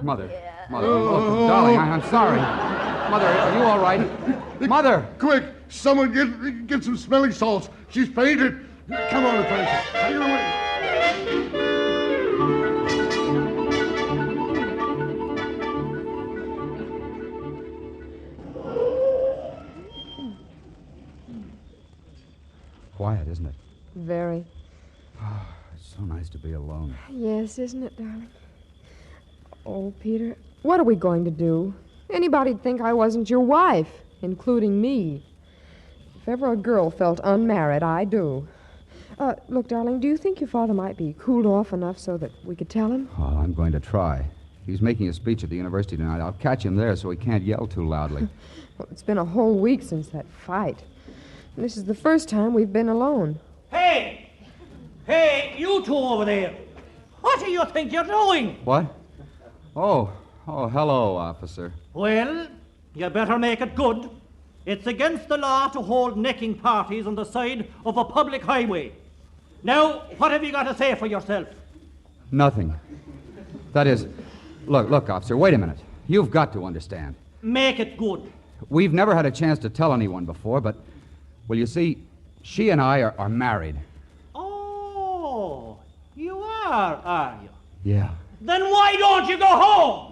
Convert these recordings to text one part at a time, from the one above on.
Mother. Yeah. Mother. Oh, darling, I'm sorry. Mother, are you all right? Mother! Quick! Someone get some smelling salts. She's fainted. Come on, Francis. Take her away. Quiet, isn't it? Very. Oh, it's so nice to be alone. Yes, isn't it, darling? Oh, Peter, what are we going to do? Anybody'd think I wasn't your wife, including me. If ever a girl felt unmarried, I do. Look, darling, do you think your father might be cooled off enough so that we could tell him? Oh, I'm going to try. He's making a speech at the university tonight. I'll catch him there so he can't yell too loudly. Well, it's been a whole week since that fight. And this is the first time we've been alone. Hey! Hey, you two over there! What do you think you're doing? What? Oh, hello, officer. Well, you better make it good. It's against the law to hold necking parties on the side of a public highway. Now, what have you got to say for yourself? Nothing. That is, look, officer, wait a minute. You've got to understand. Make it good. We've never had a chance to tell anyone before, but, well, you see, she and I are married. Oh, you are you? Yeah. Then why don't you go home?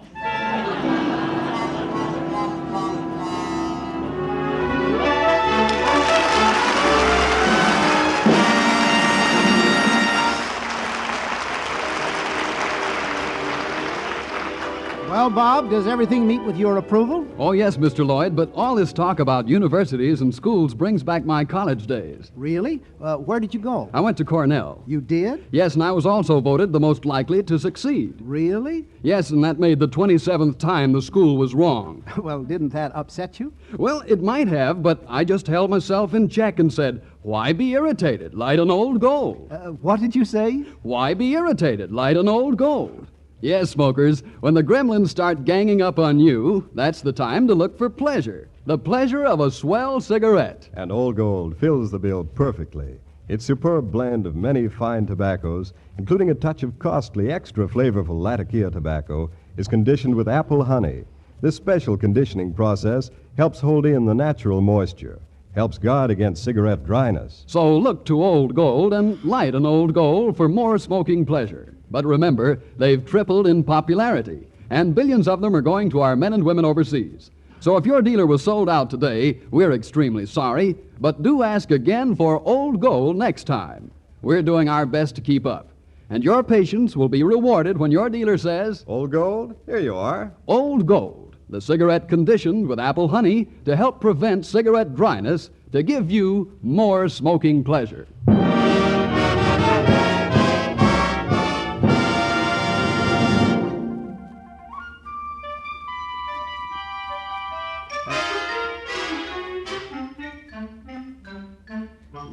Well, Bob, does everything meet with your approval? Oh, yes, Mr. Lloyd, but all this talk about universities and schools brings back my college days. Really? Where did you go? I went to Cornell. You did? Yes, and I was also voted the most likely to succeed. Really? Yes, and that made the 27th time the school was wrong. Well, didn't that upset you? Well, it might have, but I just held myself in check and said, why be irritated? Light an old gold. What did you say? Why be irritated? Light an old gold. Yes, smokers, when the gremlins start ganging up on you, that's the time to look for pleasure. The pleasure of a swell cigarette. And Old Gold fills the bill perfectly. Its superb blend of many fine tobaccos, including a touch of costly, extra flavorful Latakia tobacco, is conditioned with apple honey. This special conditioning process helps hold in the natural moisture, helps guard against cigarette dryness. So look to Old Gold and light an Old Gold for more smoking pleasure. But remember, they've tripled in popularity, and billions of them are going to our men and women overseas. So if your dealer was sold out today, we're extremely sorry, but do ask again for Old Gold next time. We're doing our best to keep up. And your patience will be rewarded when your dealer says, Old Gold, here you are. Old Gold, the cigarette conditioned with apple honey to help prevent cigarette dryness, to give you more smoking pleasure.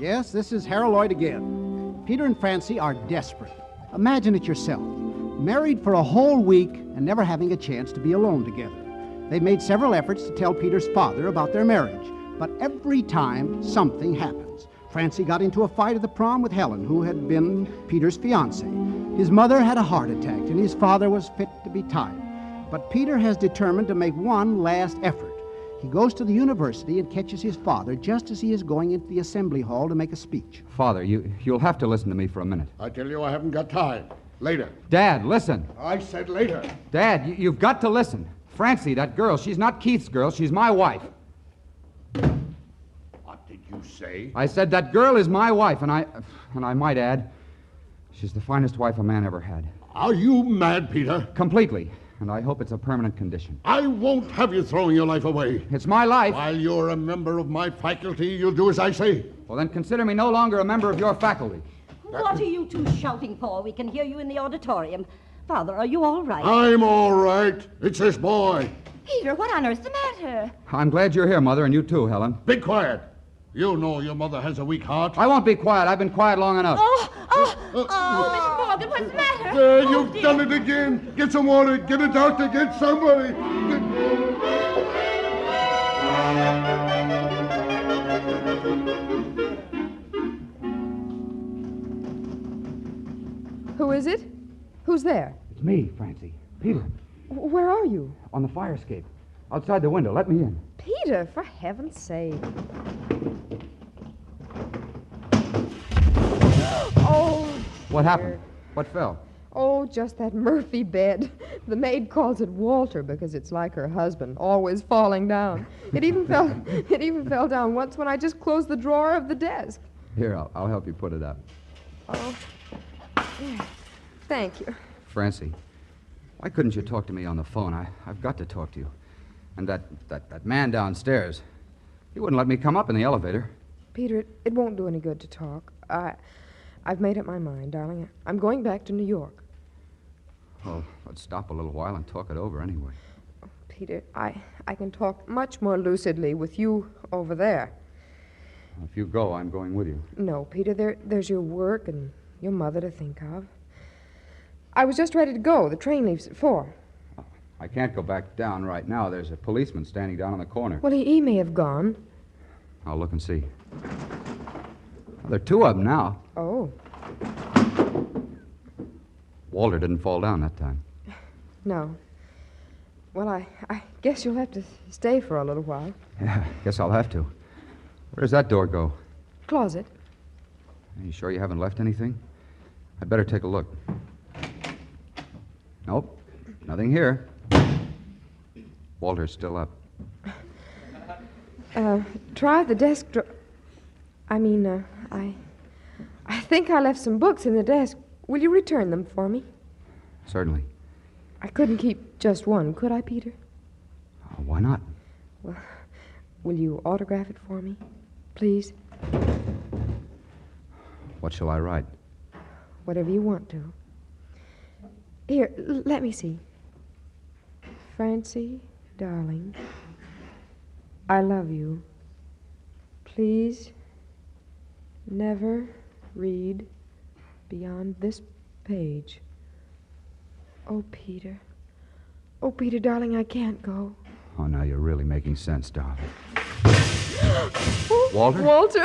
Yes, this is Harold Lloyd again. Peter and Francie are desperate. Imagine it yourself. Married for a whole week and never having a chance to be alone together. They've made several efforts to tell Peter's father about their marriage, but every time something happens. Francie got into a fight at the prom with Helen, who had been Peter's fiancée. His mother had a heart attack, and his father was fit to be tied. But Peter has determined to make one last effort. He goes to the university and catches his father just as he is going into the assembly hall to make a speech. Father, you'll have to listen to me for a minute. I tell you, I haven't got time. Later. Dad, listen. I said later. Dad, you've got to listen. Francie, that girl, she's not Keith's girl. She's my wife. What did you say? I said that girl is my wife, and I might add, she's the finest wife a man ever had. Are you mad, Peter? Completely. And I hope it's a permanent condition. I won't have you throwing your life away. It's my life. While you're a member of my faculty, you'll do as I say. Well, then consider me no longer a member of your faculty. What are you two shouting for? We can hear you in the auditorium. Father, are you all right? I'm all right. It's this boy. Peter, what on earth's the matter? I'm glad you're here, Mother, and you too, Helen. Be quiet. You know your mother has a weak heart. I won't be quiet. I've been quiet long enough. Mr. Morgan, what's the matter? There, you've done it again. Get some water. Get a doctor. Get somebody. Who is it? Who's there? It's me, Francie. Peter. Where are you? On the fire escape. Outside the window. Let me in. Peter, for heaven's sake. Oh, What dear. happened? What fell? Oh, just that Murphy bed. The maid calls it Walter because it's like her husband, always falling down. It even fell down once when I just closed the drawer of the desk. Here, I'll help you put it up. Oh, yeah. Thank you. Francie, why couldn't you talk to me on the phone? I've got to talk to you. And that man downstairs, he wouldn't let me come up in the elevator. Peter, it won't do any good to talk. I've made up my mind, darling. I'm going back to New York. Well, let's stop a little while and talk it over anyway. Peter, I can talk much more lucidly with you over there. If you go, I'm going with you. No, Peter, there's your work and your mother to think of. I was just ready to go. The train leaves at 4. I can't go back down right now. There's a policeman standing down on the corner. Well, he may have gone. I'll look and see. Well, there are 2 of them now. Oh, Walter didn't fall down that time. no. Well, I guess you'll have to stay for a little while. Yeah, guess I'll have to. Where does that door go? Closet. Are you sure you haven't left anything? I'd better take a look. Nope, nothing here. Walter's still up. Try the desk I think I left some books in the desk. Will you return them for me? Certainly. I couldn't keep just one, could I, Peter? Why not? Well, will you autograph it for me, please? What shall I write? Whatever you want to. Here, let me see. Francie, darling, I love you. Please never read beyond this page. Oh, Peter. Oh, Peter, darling, I can't go. Oh, now you're really making sense, darling. Walter? Walter?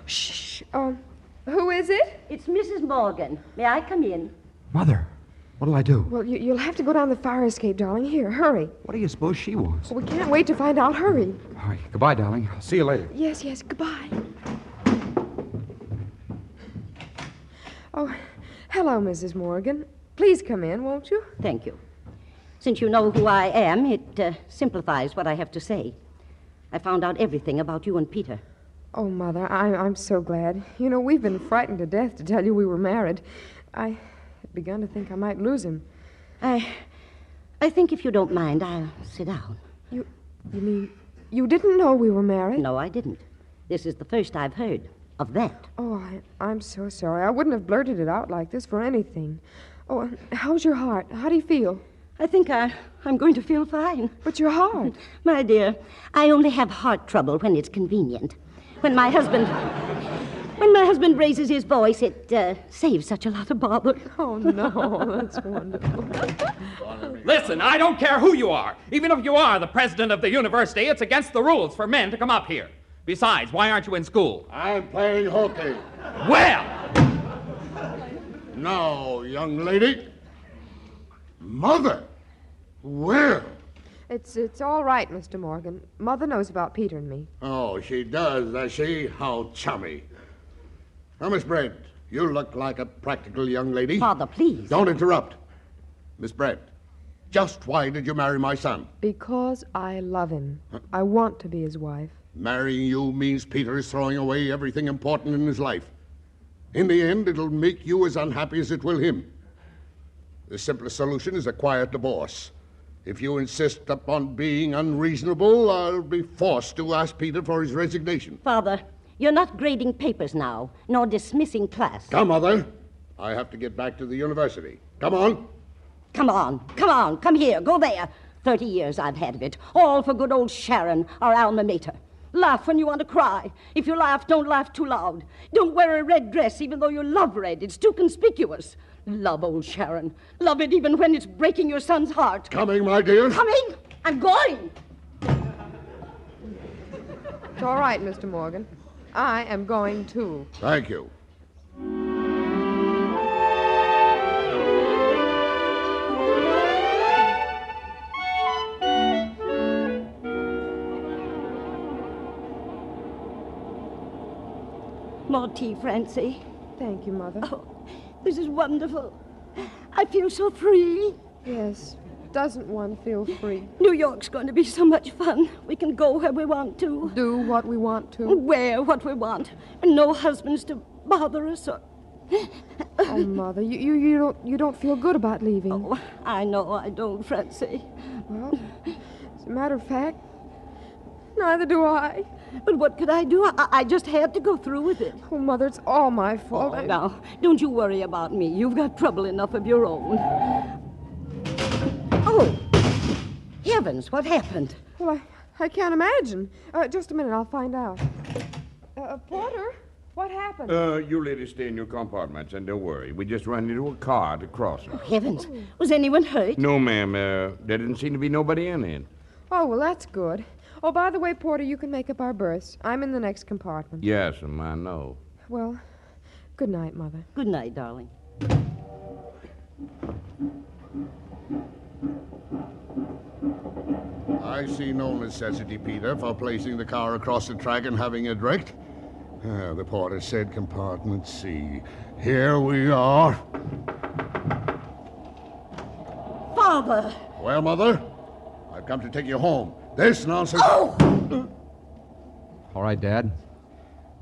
Shh. Who is it? It's Mrs. Morgan. May I come in? Mother, what'll I do? Well, you'll have to go down the fire escape, darling. Here, hurry. What do you suppose she wants? We can't wait to find out. Hurry. All right, goodbye, darling. I'll see you later. Yes, goodbye. Oh, hello, Mrs. Morgan. Please come in, won't you? Thank you. Since you know who I am, it simplifies what I have to say. I found out everything about you and Peter. Oh, Mother, I'm so glad. You know, we've been frightened to death to tell you we were married. I had begun to think I might lose him. I think if you don't mind, I'll sit down. You mean you didn't know we were married? No, I didn't. This is the first I've heard of that. Oh, I'm so sorry. I wouldn't have blurted it out like this for anything. Oh, how's your heart? How do you feel? I think I'm going to feel fine. But your heart? My dear, I only have heart trouble when it's convenient. When my husband raises his voice, it saves such a lot of bother. Oh, no, that's wonderful. Listen, I don't care who you are. Even if you are the president of the university, it's against the rules for men to come up here. Besides, why aren't you in school? I'm playing hockey. Well! Now, young lady. Mother. Well. It's all right, Mr. Morgan. Mother knows about Peter and me. Oh, she does she? How chummy. Now, Miss Brent, you look like a practical young lady. Father, please. Don't interrupt. Miss Brent, just why did you marry my son? Because I love him. I want to be his wife. Marrying you means Peter is throwing away everything important in his life. In the end, it'll make you as unhappy as it will him. The simplest solution is a quiet divorce. If you insist upon being unreasonable, I'll be forced to ask Peter for his resignation. Father, you're not grading papers now, nor dismissing class. Come, Mother. I have to get back to the university. Come on. Come here, go there. 30 years I've had of it, all for good old Sharon, our alma mater. Laugh when you want to cry. If you laugh, don't laugh too loud. Don't wear a red dress even though you love red. It's too conspicuous. Love old Sharon. Love it even when it's breaking your son's heart. Coming, my dear. Coming? I'm going. It's all right, Mr. Morgan. I am going too. Thank you. More tea, Francie. Thank you, Mother. Oh, this is wonderful. I feel so free. Yes. Doesn't one feel free? New York's going to be so much fun. We can go where we want to. Do what we want to. Wear what we want. And no husbands to bother us or... Oh, Mother, you don't feel good about leaving. Oh, I know I don't, Francie. Well, as a matter of fact, neither do I. But what could I do? I just had to go through with it. Oh, Mother, it's all my fault. Oh, now, don't you worry about me. You've got trouble enough of your own. Oh, heavens, what happened? Well, I can't imagine. Just a minute, I'll find out. Porter, what happened? You ladies stay in your compartments and don't worry. We just ran into a car at the crossing. Oh, heavens, was anyone hurt? No, ma'am. There didn't seem to be nobody in it. Oh, well, that's good. Oh, by the way, Porter, you can make up our berths. I'm in the next compartment. Yes, I know. Well, good night, Mother. Good night, darling. I see no necessity, Peter, for placing the car across the track and having it wrecked. The porter said compartment C. Here we are. Father! Well, Mother, I've come to take you home. This nonsense... Oh! All right, Dad.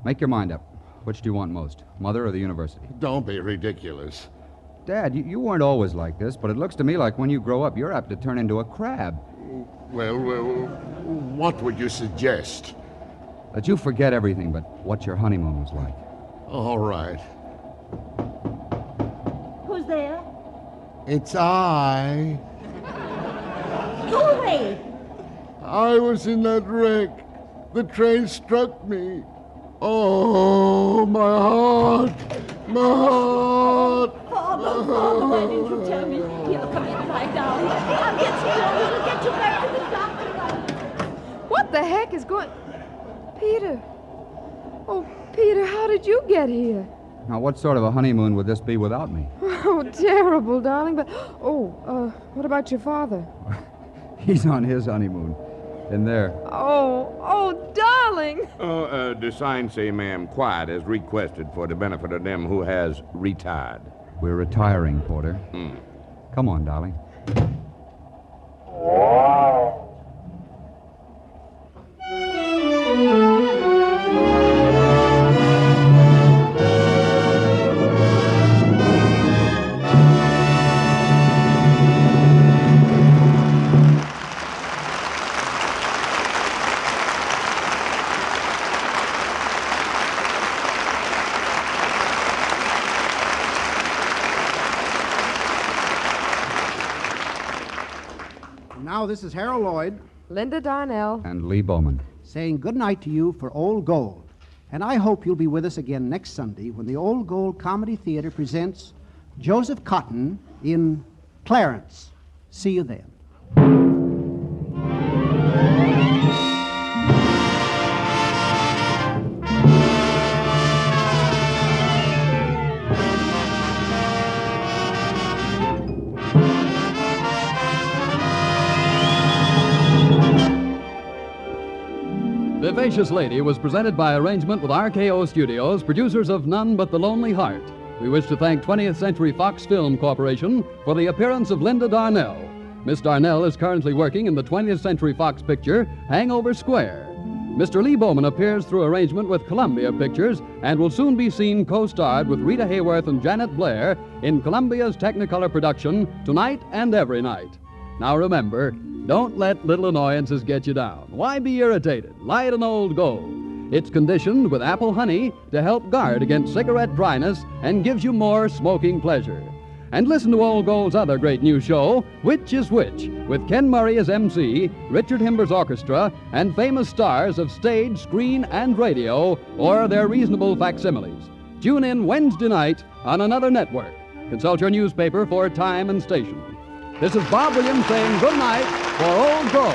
Make your mind up. Which do you want most, Mother or the university? Don't be ridiculous. Dad, you weren't always like this, but it looks to me like when you grow up, you're apt to turn into a crab. Well, what would you suggest? That you forget everything but what your honeymoon was like. All right. Who's there? It's I. Go away! I was in that wreck. The train struck me. Oh, my heart. My heart. Father, why didn't you tell me? Here, come in, lie down. I'll get you down. We'll get you back to the doctor. What the heck is going... Peter. Oh, Peter, how did you get here? Now, what sort of a honeymoon would this be without me? Oh, terrible, darling, but... what about your father? He's on his honeymoon. In there. Oh, darling! The sign say, ma'am, quiet as requested for the benefit of them who has retired. We're retiring, Porter. Come on, darling. Now, this is Harold Lloyd Linda Darnell. And Lee Bowman. saying good night to you for Old Gold. And I hope you'll be with us again next Sunday when the Old Gold Comedy Theater presents Joseph Cotton in Clarence. See you then. Vivacious Lady was presented by arrangement with RKO Studios, producers of None But the Lonely Heart. We wish to thank 20th Century Fox Film Corporation for the appearance of Linda Darnell. Miss Darnell is currently working in the 20th Century Fox picture Hangover Square. Mr. Lee Bowman appears through arrangement with Columbia Pictures and will soon be seen co-starred with Rita Hayworth and Janet Blair in Columbia's Technicolor production Tonight and Every Night. Now remember, don't let little annoyances get you down. Why be irritated? Light an Old Gold. It's conditioned with apple honey to help guard against cigarette dryness and gives you more smoking pleasure. And listen to Old Gold's other great new show, Which is Which, with Ken Murray as MC, Richard Himber's orchestra, and famous stars of stage, screen, and radio, or their reasonable facsimiles. Tune in Wednesday night on another network. Consult your newspaper for time and station. This is Bob Williams saying good night for Old Gold.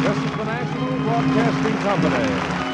This is the National Broadcasting Company.